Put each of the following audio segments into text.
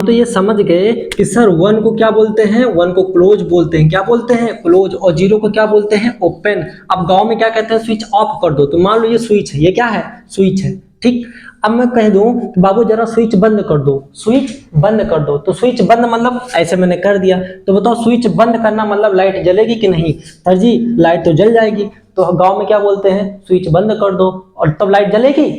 तो ये समझ गए कि सर 1 को क्या बोलते हैं, 1 को क्लोज बोलते हैं, क्या बोलते हैं क्लोज, और 0 को क्या बोलते हैं ओपन। अब गांव में क्या कहते हैं स्विच ऑफ कर दो, तो मान लो ये स्विच है, ये क्या है स्विच है, ठीक। अब मैं कह दूं कि बाबू जरा स्विच बंद कर दो, स्विच बंद कर दो, तो स्विच बंद मतलब ऐसे मैंने कर दिया, तो बताओ स्विच बंद करना मतलब लाइट जलेगी कि नहीं, सर जी लाइट तो जल जाएगी। तो गांव में क्या बोलते हैं स्विच बंद कर दो और तब लाइट जलेगी,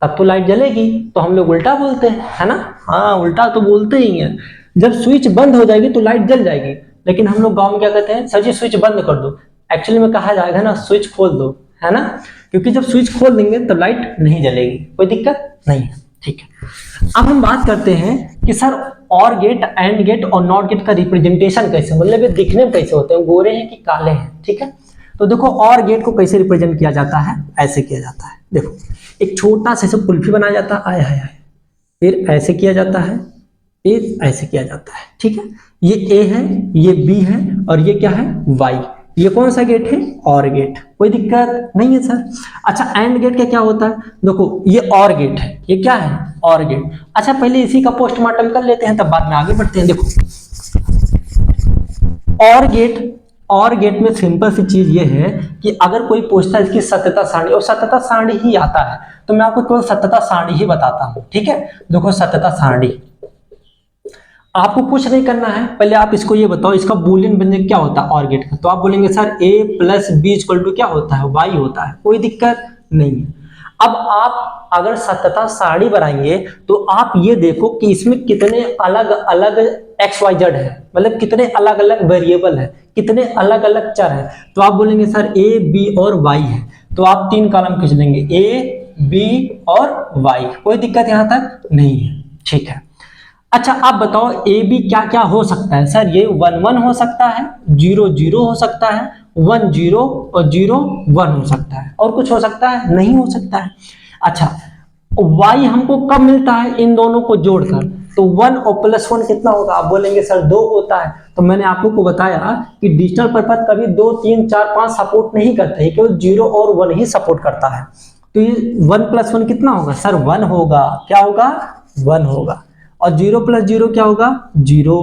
तब तो लाइट जलेगी, तो हम लोग उल्टा बोलते हैं, है ना। हाँ उल्टा तो बोलते ही हैं, जब स्विच बंद हो जाएगी तो लाइट जल जाएगी, लेकिन हम लोग गांव में क्या कहते हैं सर जी स्विच बंद कर दो, एक्चुअली में कहा जाएगा ना स्विच खोल दो, है ना, क्योंकि जब स्विच खोल देंगे तो लाइट नहीं जलेगी, कोई दिक्कत नहीं है, ठीक है। अब हम बात करते हैं कि सर और गेट, एंड गेट और नॉट गेट का रिप्रेजेंटेशन कैसे, मतलब ये दिखने में कैसे होते हैं, गोरे हैं कि काले हैं, ठीक है। तो देखो और गेट को कैसे रिप्रेजेंट किया जाता है, ऐसे किया जाता है, देखो एक छोटा सा कुल्फी बनाया जाता है, आय हाय हाय, फिर ऐसे किया जाता है, फिर ऐसे किया जाता है, ठीक है। ये ए है, ये बी है, और ये क्या है वाई, ये कौन सा गेट है और गेट, कोई दिक्कत नहीं है सर। अच्छा एंड गेट का क्या होता है, देखो ये और गेट है, ये क्या है और गेट। अच्छा पहले इसी का पोस्टमार्टम कर लेते हैं तब बाद में आगे बढ़ते हैं। देखो और गेट में सिंपल सी चीज ये है कि अगर कोई पूछता है इसकी सत्यता सारणी, और सत्यता सारणी ही आता है, तो मैं आपको केवल सत्यता सारणी ही बताता हूं, ठीक है। देखो सत्यता सारणी आपको कुछ नहीं करना है, पहले आप इसको ये बताओ इसका बूलियन व्यंजक क्या होता है और गेट का, तो आप बोलेंगे sir a plus B equal to क्या होता है y होता है, कोई दिक्कत नहीं है। अब आप अगर सत्यता सारणी बनाएंगे तो आप ये देखो कि इसमें कितने अलग अलग एक्स वाई जेड है, मतलब कितने अलग अलग वेरिएबल है, कितने अलग अलग चर है, तो आप बोलेंगे सर a b और y है, तो आप 3 कॉलम खींच देंगे a b और y, कोई दिक्कत यहां तक नहीं है, ठीक है। अच्छा आप बताओ ए बी क्या क्या हो सकता है, सर ये 1 1 हो सकता है, 0 0 हो सकता है, 1 0 और 0 1 हो सकता है, और कुछ हो सकता है नहीं हो सकता है। अच्छा y हमको कब मिलता है इन दोनों को जोड़कर, तो 1 और प्लस 1 कितना होगा, आप बोलेंगे सर 2 होता है, तो मैंने आप लोग को बताया कि डिजिटल परपथ कभी 2 3 4 5 सपोर्ट नहीं करता है, केवल 0 और 1 ही सपोर्ट करता है, तो ये 1 प्लस 1 कितना होगा सर 1 होगा, क्या होगा 1 होगा, और 0 प्लस 0 क्या होगा 0,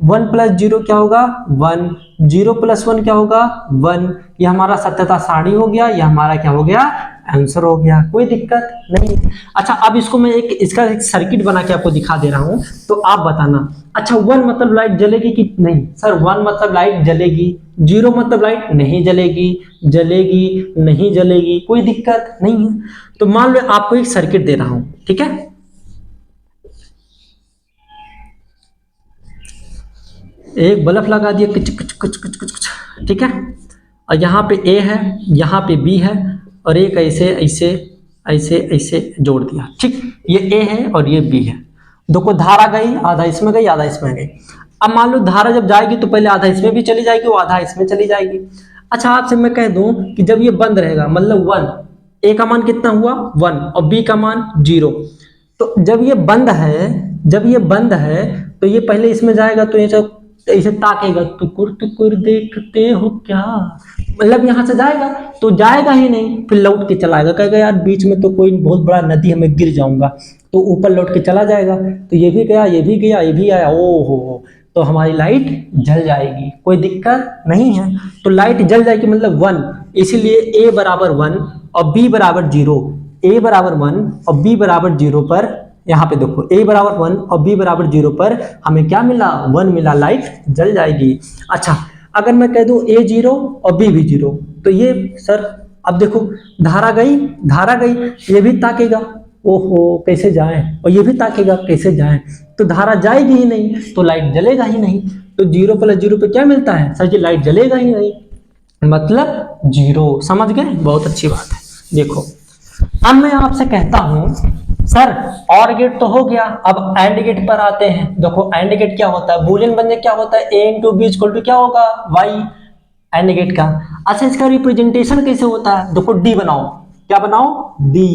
1 प्लस 0 क्या होगा 1, 0 प्लस 1 क्या होगा 1, ये हमारा सत्यता सारणी हो गया, ये हमारा क्या हो गया आंसर हो गया, कोई दिक्कत नहीं। अच्छा अब इसको मैं इसका एक सर्किट बना के आपको दिखा दे रहा हूं, तो आप बताना। अच्छा 1 मतलब लाइट जलेगी कि नहीं, सर 1 मतलब लाइट जलेगी, 0 मतलब लाइट नहीं जलेगी, जलेगी नहीं जलेगी, कोई दिक्कत नहीं है। तो मान लो आपको एक सर्किट दे रहा हूं, ठीक है, एक बल्ब लगा दिया कुछ कुछ कुछ कुछ कुछ कुछ, ठीक है, और यहाँ पे ए है, यहाँ पे बी है, और एक ऐसे ऐसे ऐसे ऐसे जोड़ दिया, ठीक, ये ए है और ये बी है, देखो धारा गई, आधा इसमें गई आधा इसमें गई। अब मान लो धारा जब जाएगी तो पहले आधा इसमें भी चली जाएगी और आधा इसमें चली जाएगी। अच्छा आपसे मैं कह दूं कि जब ये बंद रहेगा मतलब 1, ए का मान कितना हुआ 1 और बी का मान 0, तो जब ये बंद है, जब ये बंद है तो ये पहले इसमें जाएगा, तो ये जब ऐसे ताकेगा, टुकुर टुकुर देखते हो क्या, मतलब यहां से जाएगा तो जाएगा ही नहीं, फिर लौट के चला आएगा, कहेगा यार बीच में तो कोई बहुत बड़ा नदी है मैं गिर जाऊंगा, तो ऊपर लौट के चला जाएगा, तो ये भी गया ये भी गया ये भी आया, ओ हो, तो हमारी लाइट जल जाएगी, कोई दिक्कत नहीं है। तो लाइट जल जाएगी मतलब 1, इसीलिए a बराबर 1 और b बराबर 0, a बराबर 1 और b बराबर 0 पर, यहाँ पे देखो a बराबर 1 और b बराबर 0 पर हमें क्या मिला 1 मिला, लाइट जल जाएगी। अच्छा अगर मैं कह दूं a 0 और b भी 0, तो ये सर अब देखो धारा गई, धारा गई, ये भी ताकेगा, ओहो कैसे जाए, और ये भी ताकेगा कैसे जाए, तो धारा जाएगी ही नहीं तो लाइट जलेगा ही नहीं, तो 0 प्लस 0 पे क्या मिलता है सर जी लाइट जलेगा ही नहीं, मतलब 0, समझ गए, बहुत अच्छी बात है। देखो अब मैं आपसे कहता हूं सर और गेट तो हो गया, अब एंड गेट पर आते हैं। देखो एंड गेट क्या होता है, बूलियन व्यंजक क्या होता है, a into B equal to क्या होगा y, एंड गेट का। अच्छा इसका रिप्रेजेंटेशन कैसे होता है, देखो डी बनाओ, क्या बनाओ डी,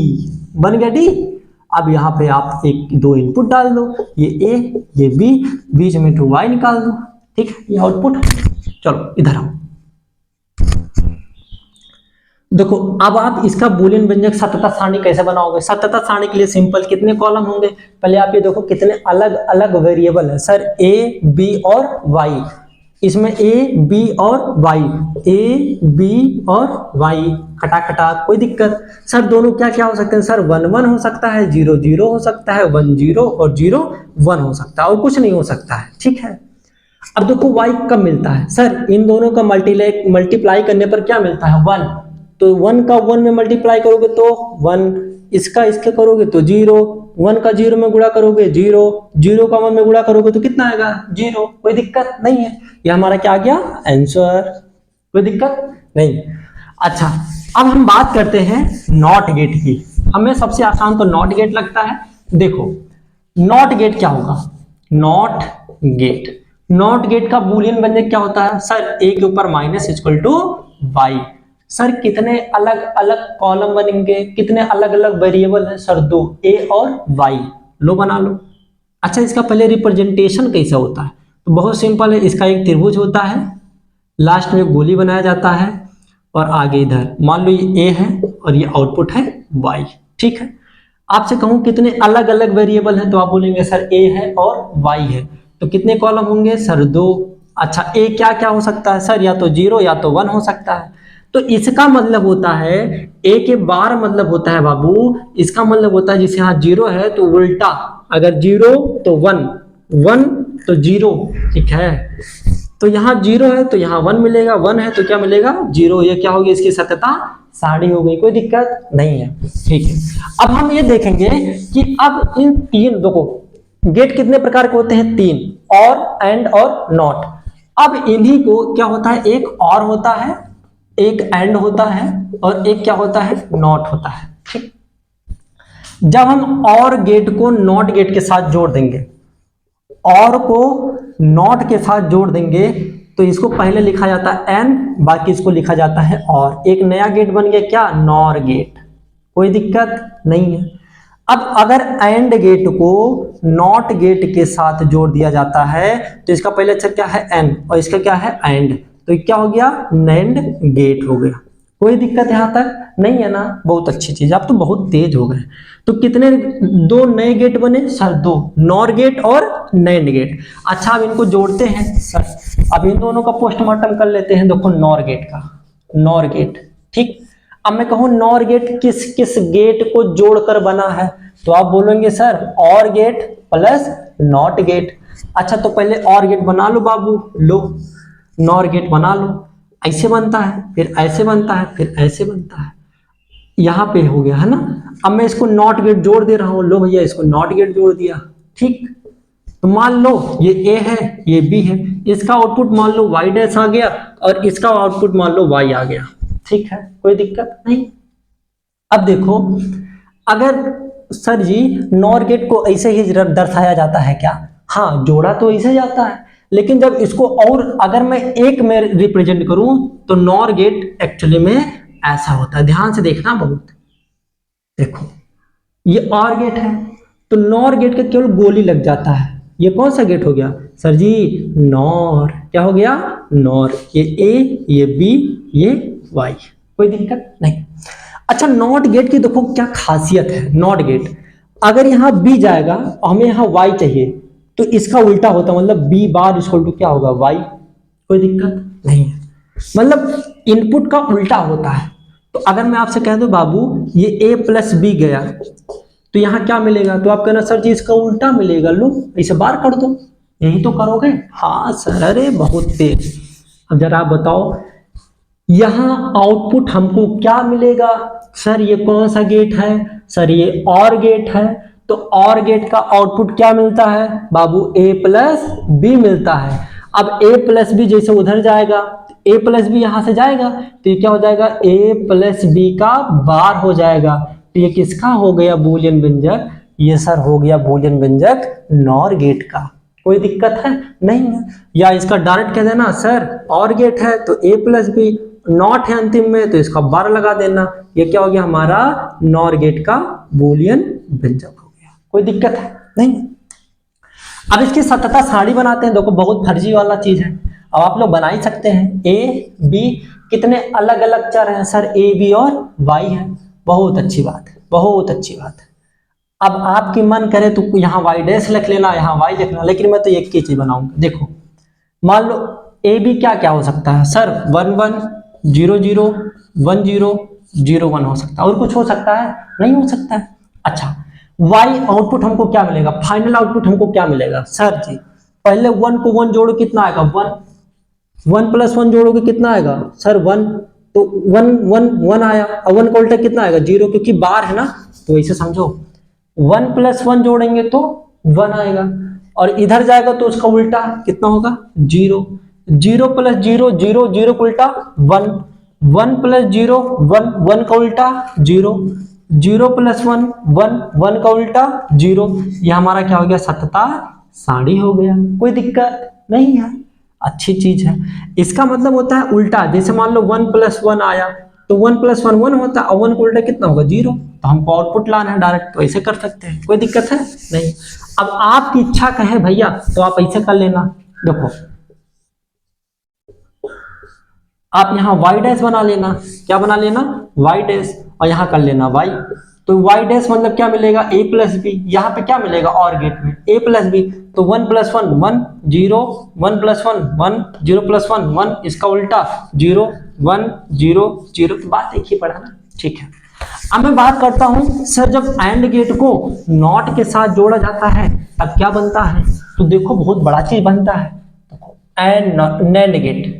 बन गया डी। अब यहाँ पे आप एक दो इनपुट डाल दो, ये a ये b, बीच में टू y निकाल दो, ठीक है, ये आउटपुट। चलो इधर आओ, देखो अब आप इसका बूलियन व्यंजक सतत सारणी कैसे बनाओगे? सतत सारणी के लिए सिंपल, कितने कॉलम होंगे? पहले आप ये देखो कितने अलग अलग वेरिएबल है सर, ए बी और वाई। इसमें ए बी और वाई, ए बी और वाई खटा खटा, कोई दिक्कत? सर दोनों क्या क्या हो सकते हैं सर? 1 1 हो सकता है, 0 0 हो सकता है, 1 0 और 0 1 हो सकता है, और कुछ नहीं हो सकता है, ठीक है। अब देखो y कब मिलता है सर? इन दोनों का मल्टीप्लाई करने पर क्या मिलता है? 1। तो 1 का 1 में मल्टीप्लाई करोगे तो 1, इसका इसके करोगे तो 0, 1 का 0 में गुणा करोगे 0, 0 का 1 में गुणा करोगे तो कितना आएगा? 0। कोई दिक्कत नहीं है, ये हमारा क्या आ गया? आंसर। कोई दिक्कत नहीं। अच्छा अब हम बात करते हैं नॉट गेट की। हमें सबसे आसान तो नॉट गेट लगता है। देखो नॉट गेट क्या होगा? नॉट गेट का बूलियन व्यंजक क्या होता है सर? ए के ऊपर minus equal to Y. Sir कितने अलग अलग कॉलम बनेंगे, कितने अलग अलग वेरिएबल है सर? 2, ए और वाई। लो बना लो। अच्छा इसका पहले रिप्रेजेंटेशन कैसा होता है? तो बहुत सिंपल है, इसका एक त्रिभुज होता है, लास्ट में गोली बनाया जाता है, और आगे इधर मान लो ये ए है और ये आउटपुट है वाई, ठीक है। आपसे कहूं कितने अलग अलग वेरिएबल हैं, तो आप बोलेंगे सर ए है और वाई है, तो कितने कॉलम होंगे सर? 2। अच्छा ए क्या क्या हो सकता है सर? या तो 0 या तो 1 हो सकता है। तो इसका मतलब होता है ए के बार मतलब होता है बाबू, इसका मतलब होता है जिसे यहाँ 0 है तो उल्टा, अगर 0 तो 1, 1 तो 0, ठीक है। तो यहाँ 0 है तो यहाँ 1 मिलेगा, 1 है तो क्या मिलेगा? 0। ये क्या होगी? इसकी सततता सारणी हो गई, कोई दिक्कत नहीं है, ठीक है। अब हम ये देखेंगे कि अब इन तीन, देखो गेट कितने प्रकार के होते हैं? 3, और, एंड और नॉट। अब इन्हीं को क्या होता है? एक और होता है, एक एंड होता है, और एक क्या होता है? नॉट होता है, ठीक। जब हम और गेट को नॉट गेट के साथ जोड़ देंगे, और को नॉट के साथ जोड़ देंगे, तो इसको पहले लिखा जाता है एन, बाकी इसको लिखा जाता है और। एक नया गेट बन गया क्या? Nor gate. कोई दिक्कत नहीं है। अब अगर एंड गेट को नॉट गेट के साथ जोड़ दिया जाता है, तो इसका पहले अक्षर क्या है? एन, और इसका क्या है? एंड, तो ये क्या हो गया? नैंड गेट हो गया। कोई दिक्कत यहां तक नहीं है ना? बहुत अच्छी चीज, आप तो बहुत तेज हो गए। तो कितने 2 नए गेट बने सर? 2, नॉर गेट और नैंड गेट। अच्छा अब इनको जोड़ते हैं सर, अब इन दोनों का पोस्टमार्टम कर लेते हैं। देखो नॉर गेट का, नॉर गेट, ठीक। अब मैं कहूं नॉर गेट किस किस गेट को जोड़कर बना है, तो आप बोलेंगे सर और गेट प्लस नॉट गेट। अच्छा तो पहले और गेट बना लो बाबू, लो नॉर गेट बना लो। ऐसे बनता है, फिर ऐसे बनता है, फिर ऐसे बनता है, यहां पे हो गया है ना। अब मैं इसको नॉट गेट जोड़ दे रहा हूं, लो भैया इसको नॉट गेट जोड़ दिया, ठीक। तो मान लो ये ए है, ये बी है, इसका आउटपुट मान लो वाई डैश आ गया, और इसका आउटपुट मान लो वाई आ गया, ठीक है, कोई दिक्कत नहीं। अब देखो अगर सर जी नॉर गेट को ऐसे ही दर्शाया जाता है क्या? हाँ जोड़ा तो ऐसे जाता है, लेकिन जब इसको और अगर मैं एक में रिप्रेजेंट करूं तो नॉर गेट एक्चुअली में ऐसा होता है। ध्यान से देखना बहुत, देखो ये और गेट है, तो नॉर गेट का केवल गोली लग जाता है। ये कौन सा गेट हो गया सर जी? नॉर। क्या हो गया? नॉर। ये ए, ये बी, ये वाई, कोई दिक्कत नहीं। अच्छा नॉट गेट की देखो क्या खासियत है। नॉट गेट अगर यहाँ बी जाएगा और हमें यहाँ वाई चाहिए, तो इसका उल्टा होता, मतलब बी बार इक्वल टू क्या होगा? वाई। कोई दिक्कत नहीं है, मतलब इनपुट का उल्टा होता है। तो अगर मैं आपसे कह दूं बाबू ये ए प्लस बी गया, तो यहाँ क्या मिलेगा? तो आप कहना सर जी इसका उल्टा मिलेगा, लो इसे बार कर दो। यही तो करोगे? हाँ सर, अरे बहुत तेज। अब जरा आप बताओ यहाँ आउटपुट हमको क्या मिलेगा? सर ये कौन सा गेट है? सर ये और गेट है, तो और गेट का आउटपुट क्या मिलता है बाबू? ए प्लस बी मिलता है। अब ए प्लस बी जैसे उधर जाएगा, ए प्लस बी यहां से जाएगा, तो ये क्या हो जाएगा? ए प्लस बी का बार हो जाएगा। तो ये किसका हो गया बूलियन व्यंजक? ये सर हो गया बूलियन व्यंजक नॉर गेट का। कोई दिक्कत है नहीं है। या इसका डायरेक्ट कह देना सर और गेट है तो ए प्लस बी, नॉट है अंतिम में तो इसका बार लगा देना। ये क्या हो गया? हमारा नॉर गेट का बूलियन व्यंजक हो गया। कोई दिक्कत है नहीं। अब इसकी सततता सारणी बनाते हैं। देखो बहुत फर्जी वाला चीज है, अब आप लोग बना ही सकते हैं। ए बी कितने अलग अलग चर हैं सर? ए बी और वाई है। बहुत अच्छी बात है, बहुत अच्छी बात है। अब आपकी मन करे तो यहाँ वाई डैश लिख लेना, यहाँ वाई लिखना, लेकिन मैं तो एक ही चीज बनाऊंगा। देखो मान लो ए बी क्या क्या हो सकता है सर? 1 1 0 0 1 0 0 1 हो सकता है, और कुछ हो सकता है? नहीं हो सकता है। अच्छा वाई आउटपुट हमको क्या मिलेगा? फाइनल आउटपुट हमको क्या मिलेगा सर जी? पहले 1 को 1 जोड़ो कितना आएगा? 1 1 प्लस 1 जोड़ोगे कितना आएगा सर? 1, तो 1 1 1 आया, और 1 का उल्टा कितना आएगा? 0, क्योंकि बार है ना, तो इसे समझो 1 प्लस 1 जोड़ेंगे तो 1 आएगा, और इधर जाएगा तो उसका उल्टा कितना होगा? 0 0 प्लस 0 0 0 का उल्टा 1 1 प्लस 0 1 1 का उल्टा 0 0 प्लस 1 1 1 का उल्टा 0। ये हमारा क्या हो गया? सतता साड़ी हो गया। कोई दिक्कत नहीं है, अच्छी चीज है। इसका मतलब होता है उल्टा। जैसे मान लो 1 प्लस 1 आया तो 1 प्लस 1 1 होता है, और 1 का उल्टा कितना होगा? 0। तो हमको आउटपुट लाना है डायरेक्ट, तो ऐसे कर सकते हैं, कोई दिक्कत है नहीं। अब आपकी इच्छा कहे भैया तो आप ऐसे कर लेना। देखो आप यहाँ y डैश बना लेना। क्या बना लेना? y डैश, और यहाँ कर लेना y। तो y डैश मतलब क्या मिलेगा? a plus B. यहाँ पे क्या मिलेगा? और गेट में a प्लस बी, तो 1 प्लस 1 1 0 1 प्लस 1 1 0 प्लस 1 1, इसका उल्टा 0 1 0 0। तो बात एक ही पड़ा ना, ठीक है। अब मैं बात करता हूं सर, जब एंड गेट को नॉट के साथ जोड़ा जाता है तब क्या बनता है? तो देखो बहुत बड़ा चीज बनता है। And NAND gate,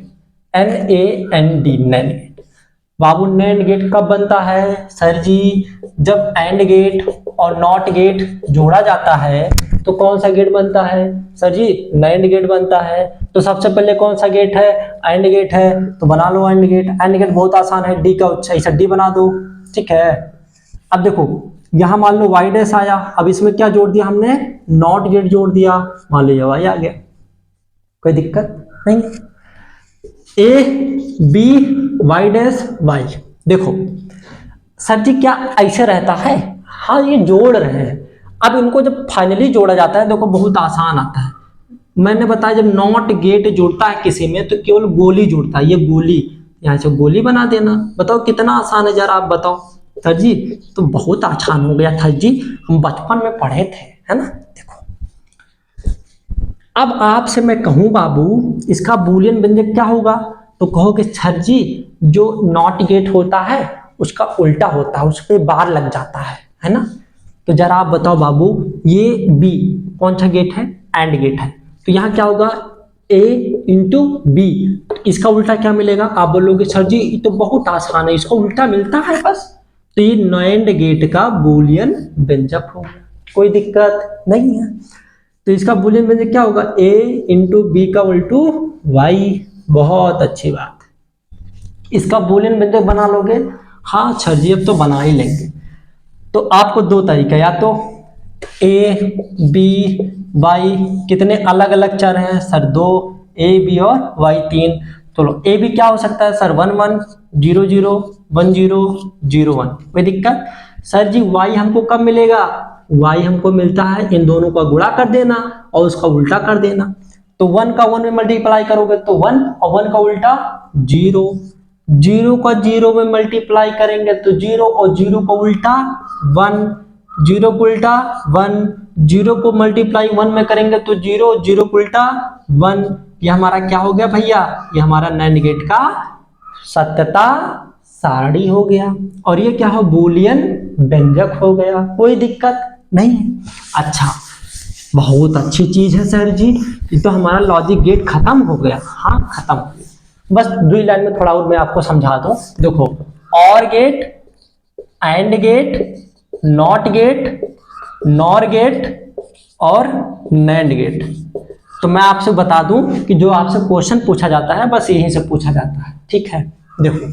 NAND NAND gate. बाबू नैंड गेट कब बनता है सर जी? जब एंड गेट और नॉट गेट जोड़ा जाता है तो कौन सा गेट बनता है सर जी? नैंड गेट बनता है। तो सबसे पहले कौन सा गेट है? एंड गेट है, तो बना लो एंड गेट। एंड गेट बहुत आसान है, डी का ऐसा डी बना दो, ठीक है। अब देखो यहां मान लो वाई डैश आया, अब इसमें क्या जोड़ दिया हमने? नॉट गेट जोड़ दिया, मान लो ये वाई आ गया, कोई दिक्कत नहीं। A B Y dash Y. देखो सर जी क्या ऐसे रहता है? हाँ ये जोड़ रहे हैं। अब इनको जब फाइनली जोड़ा जाता है देखो बहुत आसान आता है। मैंने बताया जब नॉट गेट जुड़ता है किसी में तो केवल गोली जुड़ता है, ये गोली, यहाँ से गोली बना देना। बताओ कितना आसान है, जरा आप बताओ सर जी। तो बहुत आसान हो गया सर जी, हम बचपन में पढ़े थे, है ना। देखो अब आपसे मैं कहूं बाबू इसका बूलियन व्यंजक क्या होगा, तो कहोगे सर जी जो नॉट गेट होता है उसका उल्टा होता है, उस पर बार लग जाता है ना। तो जरा आप बताओ बाबू, ये बी कौन सा गेट है? एंड गेट है। तो यहाँ क्या होगा? A into B. इसका उल्टा क्या मिलेगा? आप बोलोगे सर जी ये तो बहुत आसान है, इसका उल्टा मिलता है बस। तो ये नैंड गेट का बूलियन व्यंजक होगा, कोई दिक्कत नहीं है। तो इसका बूलियन व्यंजक क्या होगा? A इंटू बी का उल्टू y। बहुत अच्छी बात, इसका बूलियन व्यंजक बना लोगे? हाँ सर जी अब तो बना ही लेंगे। तो आपको दो तरीका, या तो a b y, कितने अलग अलग चर हैं सर? 2, a b और y 3। चलो a b क्या हो सकता है सर? 1 1 0 0 1 0 0 1, कोई दिक्कत? सर जी y हमको कब मिलेगा? y हमको मिलता है इन दोनों का गुणा कर देना और उसका उल्टा कर देना। तो 1 का 1 में मल्टीप्लाई करोगे तो 1, और 1 का उल्टा 0, 0 का 0 में मल्टीप्लाई करेंगे तो 0, और 0 का उल्टा 1, 0 को उल्टा 1, 0 को मल्टीप्लाई 1 में करेंगे तो 0, 0 को उल्टा 1। ये हमारा क्या हो गया भैया? ये हमारा नैंड गेट का सत्यता सारणी हो गया, और ये क्या हो? बूलियन व्यंजक हो गया, कोई दिक्कत नहीं। अच्छा बहुत अच्छी चीज है सर जी, ये तो हमारा लॉजिक गेट खत्म हो गया। हाँ खत्म हो गया। बस 2 लाइन में थोड़ा और मैं आपको समझा दूं। देखो or gate, and gate, not gate, nor gate और नैंड गेट। तो मैं आपसे बता दूं कि जो आपसे क्वेश्चन पूछा जाता है बस यहीं से पूछा जाता है, ठीक है। देखो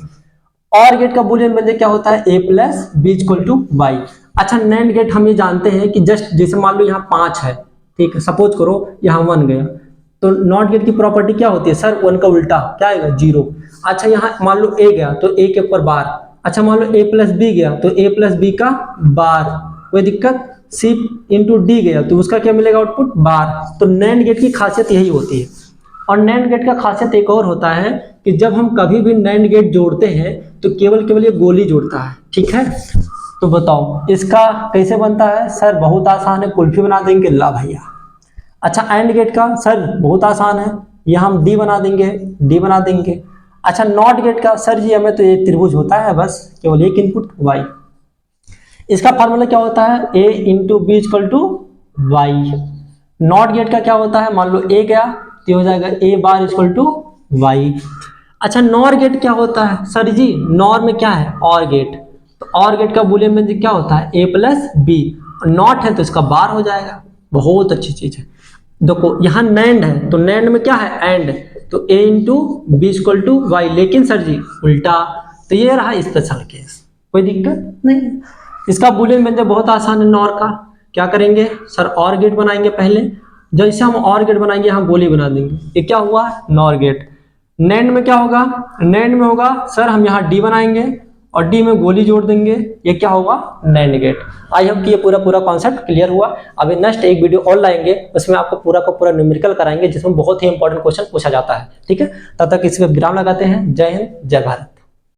और गेट का बूलियन व्यंजक क्या होता है? a plus B equal to Y. अच्छा नैंड गेट हम ये जानते हैं कि जस्ट जैसे मान लो यहाँ 5 है, ठीक है, सपोज करो यहाँ 1 गया, तो नॉट गेट की प्रॉपर्टी क्या होती है सर? 1 का उल्टा क्या आएगा? 0। अच्छा यहाँ मान लो a गया तो a के ऊपर बार। अच्छा मान लो a प्लस बी गया तो a प्लस बी का बार, कोई दिक्कत? c इंटू डी गया तो उसका क्या मिलेगा? आउटपुट बार। तो नैंड गेट की खासियत यही होती है। और नैंड गेट का खासियत एक और होता है कि जब हम कभी भी नैंड गेट जोड़ते हैं तो केवल ये गोली जोड़ता है, ठीक है। तो बताओ इसका कैसे बनता है सर? बहुत आसान है, कुल्फी बना देंगे, ला भैया। अच्छा एंड गेट का सर बहुत आसान है, ये हम डी बना देंगे। अच्छा नॉट गेट का सर जी हमें तो ये त्रिभुज होता है बस, केवल एक इनपुट वाई। इसका फार्मूला क्या होता है? a into B equal to Y. Not gate का क्या होता है? मान लो a गया तो हो जाएगा a bar equal to Y. अच्छा नॉर गेट क्या होता है सर जी? नॉर में क्या है? और गेट। तो और गेट का बुलियन में क्या होता है? a plus B. नॉट है तो इसका बार हो जाएगा। बहुत अच्छी चीज है। देखो यहाँ नैंड है तो नैंड में क्या है? एंड। तो a into B equal to Y, लेकिन सर जी उल्टा। तो ये रहा स्पेशल केस, कोई दिक्कत नहीं। इसका बुलियन व्यंजक बहुत आसान है नॉर का। क्या करेंगे सर? और गेट बनाएंगे पहले। जैसे हम और गेट बनाएंगे यहाँ गोली बना देंगे, ये क्या हुआ? Nor gate. नैंड में क्या होगा? नैंड में होगा सर हम यहाँ डी बनाएंगे और डी में गोली जोड़ देंगे, ये क्या होगा? NAND gate. आई होप कि ये पूरा कॉन्सेप्ट क्लियर हुआ। अभी नेक्स्ट एक वीडियो और लाएंगे, उसमें आपको पूरा का पूरा न्यूमेरिकल कराएंगे जिसमें बहुत ही इंपॉर्टेंट क्वेश्चन पूछा जाता है, ठीक है। तब तक इस पर विराम लगाते हैं। जय हिंद, जय भारत।